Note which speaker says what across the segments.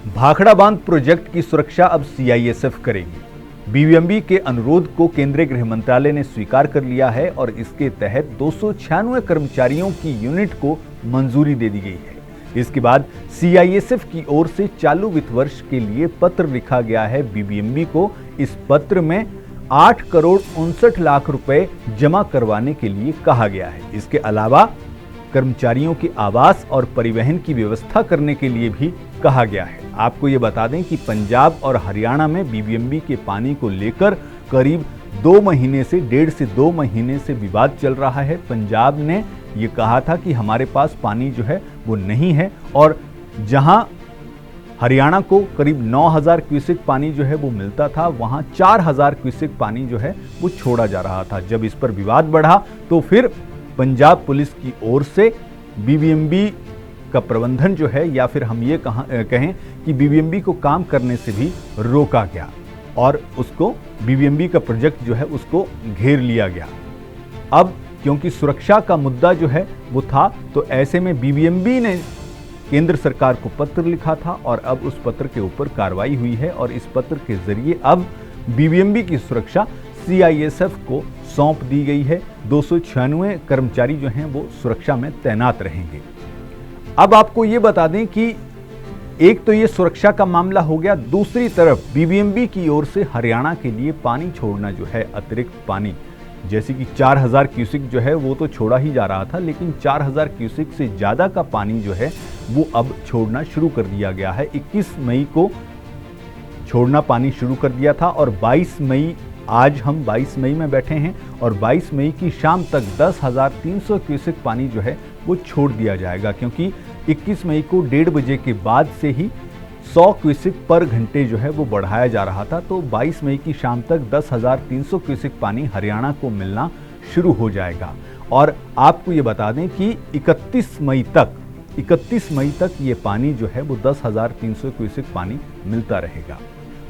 Speaker 1: भाखड़ा बांध प्रोजेक्ट की सुरक्षा अब सीआईएसएफ करेगी। बीबीएमबी के अनुरोध को केंद्रीय गृह मंत्रालय ने स्वीकार कर लिया है और इसके तहत 296 कर्मचारियों की यूनिट को मंजूरी दे दी गई है। इसके बाद सीआईएसएफ की ओर से चालू वित्त वर्ष के लिए पत्र लिखा गया है बीबीएमबी को। इस पत्र में 8 करोड़ 59 लाख रुपए जमा करवाने के लिए कहा गया है। इसके अलावा कर्मचारियों के आवास और परिवहन की व्यवस्था करने के लिए भी कहा गया है। आपको ये बता दें कि पंजाब और हरियाणा में बीबीएमबी के पानी को लेकर करीब 2 महीने से 1.5 से 2 महीने से विवाद चल रहा है। पंजाब ने ये कहा था कि हमारे पास पानी जो है वो नहीं है, और जहां हरियाणा को करीब 9000 क्यूसेक पानी जो है वो मिलता था, वहां 4000 क्यूसेक पानी जो है वो छोड़ा जा रहा था। जब इस पर विवाद बढ़ा तो फिर पंजाब पुलिस की ओर से बीबीएमबी का प्रबंधन जो है, या फिर हम ये कहें कि बीबीएमबी को काम करने से भी रोका गया और उसको बीबीएमबी का प्रोजेक्ट जो है उसको घेर लिया गया। अब क्योंकि सुरक्षा का मुद्दा जो है वो था, तो ऐसे में बीबीएमबी ने केंद्र सरकार को पत्र लिखा था और अब उस पत्र के ऊपर कार्रवाई हुई है और इस पत्र के जरिए अब बीबीएमबी की सुरक्षा सीआईएसएफ को सौंप दी गई है। 296 कर्मचारी जो हैं वो सुरक्षा में तैनात रहेंगे। अब आपको ये बता दें कि एक तो ये सुरक्षा का मामला हो गया, दूसरी तरफ बीबीएमबी की ओर से हरियाणा के लिए पानी छोड़ना जो है, अतिरिक्त पानी, जैसे कि 4000 क्यूसेक जो है वो तो छोड़ा ही जा रहा था, लेकिन 4000 क्यूसेक से ज़्यादा का पानी जो है वो अब छोड़ना शुरू कर दिया गया है। 21 मई को छोड़ना पानी शुरू कर दिया था और 22 मई, आज हम 22 मई में बैठे हैं और 22 मई की शाम तक 10,300 क्यूसेक पानी जो है वो छोड़ दिया जाएगा, क्योंकि 21 मई को 1:30 बजे के बाद से ही 100 क्यूसेक पर घंटे जो है वो बढ़ाया जा रहा था। तो 22 मई की शाम तक 10,300 क्यूसेक पानी हरियाणा को मिलना शुरू हो जाएगा। और आपको ये बता दें कि 31 मई तक ये पानी जो है वो 10,300 क्यूसेक पानी मिलता रहेगा।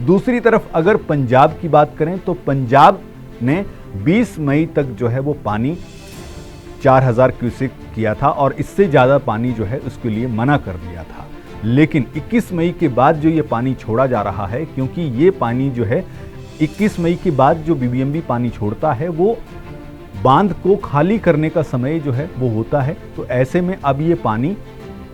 Speaker 1: दूसरी तरफ अगर पंजाब की बात करें तो पंजाब ने 20 मई तक जो है वो पानी 4000 क्यूसेक किया था और इससे ज़्यादा पानी जो है उसके लिए मना कर दिया था। लेकिन 21 मई के बाद जो ये पानी छोड़ा जा रहा है, क्योंकि ये पानी जो है 21 मई के बाद जो बीबीएमबी पानी छोड़ता है वो बांध को खाली करने का समय जो है वो होता है। तो ऐसे में अब ये पानी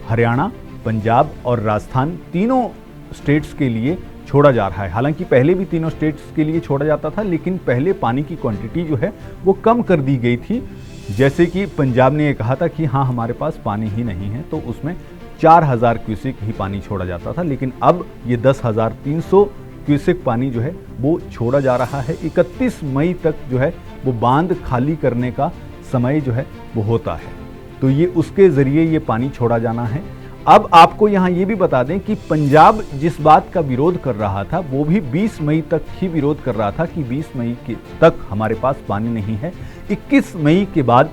Speaker 1: हरियाणा, पंजाब और राजस्थान तीनों स्टेट्स के लिए छोड़ा जा रहा है। हालांकि पहले भी तीनों स्टेट्स के लिए छोड़ा जाता था, लेकिन पहले पानी की क्वांटिटी जो है वो कम कर दी गई थी। जैसे कि पंजाब ने ये कहा था कि हाँ हमारे पास पानी ही नहीं है, तो उसमें 4000 क्यूसेक ही पानी छोड़ा जाता था, लेकिन अब ये 10,300 क्यूसेक पानी जो है वो छोड़ा जा रहा है। 31 मई तक जो है वो बांध खाली करने का समय जो है वो होता है, तो ये उसके ज़रिए ये पानी छोड़ा जाना है। अब आपको यहाँ ये भी बता दें कि पंजाब जिस बात का विरोध कर रहा था वो भी 20 मई तक ही विरोध कर रहा था कि 20 मई तक हमारे पास पानी नहीं है। 21 मई के बाद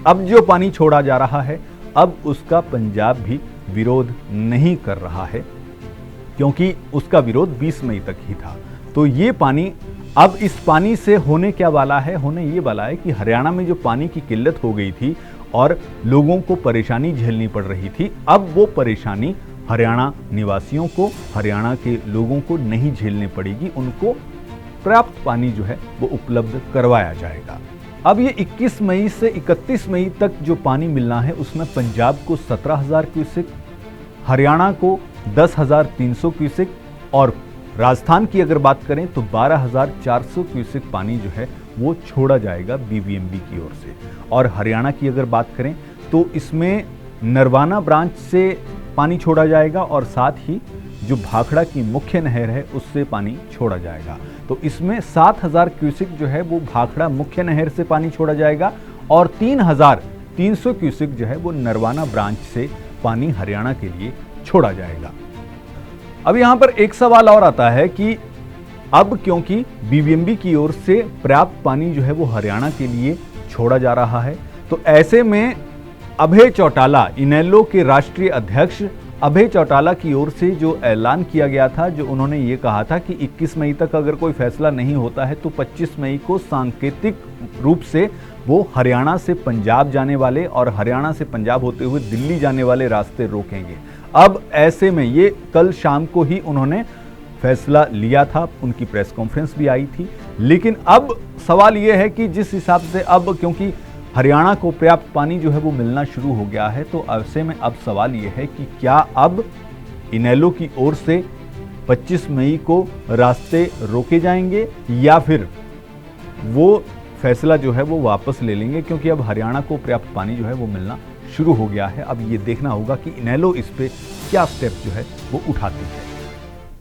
Speaker 1: अब जो पानी छोड़ा जा रहा है अब उसका पंजाब भी विरोध नहीं कर रहा है, क्योंकि उसका विरोध 20 मई तक ही था। तो ये पानी, अब इस पानी से होने क्या वाला है, होने ये वाला है कि हरियाणा में जो पानी की किल्लत हो गई थी और लोगों को परेशानी झेलनी पड़ रही थी, अब वो परेशानी हरियाणा निवासियों को, हरियाणा के लोगों को नहीं झेलनी पड़ेगी। उनको पर्याप्त पानी जो है वो उपलब्ध करवाया जाएगा। अब ये 21 मई से 31 मई तक जो पानी मिलना है उसमें पंजाब को 17,000 क्यूसेक, हरियाणा को 10,300 क्यूसेक और राजस्थान की अगर बात करें तो 12,400 क्यूसेक पानी जो है वो छोड़ा जाएगा बीबीएमबी की ओर से। और हरियाणा की अगर बात करें तो इसमें नरवाना ब्रांच से पानी छोड़ा जाएगा और साथ ही जो भाखड़ा की मुख्य नहर है उससे पानी छोड़ा जाएगा। तो इसमें 7,000 क्यूसेक जो है वो भाखड़ा मुख्य नहर से पानी छोड़ा जाएगा और 3,300 क्यूसेक जो है वो नरवाना ब्रांच से पानी हरियाणा के लिए छोड़ा जाएगा। अब यहाँ पर एक सवाल और आता है कि अब क्योंकि बीबीएमबी की ओर से पर्याप्त पानी जो है वो हरियाणा के लिए छोड़ा जा रहा है, तो ऐसे में अभय चौटाला, इनेलो के राष्ट्रीय अध्यक्ष अभय चौटाला की ओर से जो ऐलान किया गया था, जो उन्होंने ये कहा था कि 21 मई तक अगर कोई फैसला नहीं होता है तो 25 मई को सांकेतिक रूप से वो हरियाणा से पंजाब जाने वाले और हरियाणा से पंजाब होते हुए दिल्ली जाने वाले रास्ते रोकेंगे। अब ऐसे में ये कल शाम को ही उन्होंने फैसला लिया था, उनकी प्रेस कॉन्फ्रेंस भी आई थी। लेकिन अब सवाल ये है कि जिस हिसाब से अब क्योंकि हरियाणा को पर्याप्त पानी जो है वो मिलना शुरू हो गया है, तो ऐसे में अब सवाल ये है कि क्या अब इनेलो की ओर से 25 मई को रास्ते रोके जाएंगे या फिर वो फैसला जो है वो वापस ले लेंगे, क्योंकि अब हरियाणा को पर्याप्त पानी जो है वो मिलना शुरू हो गया है। अब ये देखना होगा कि इनेलो इस पे क्या स्टेप जो है वो उठाती है।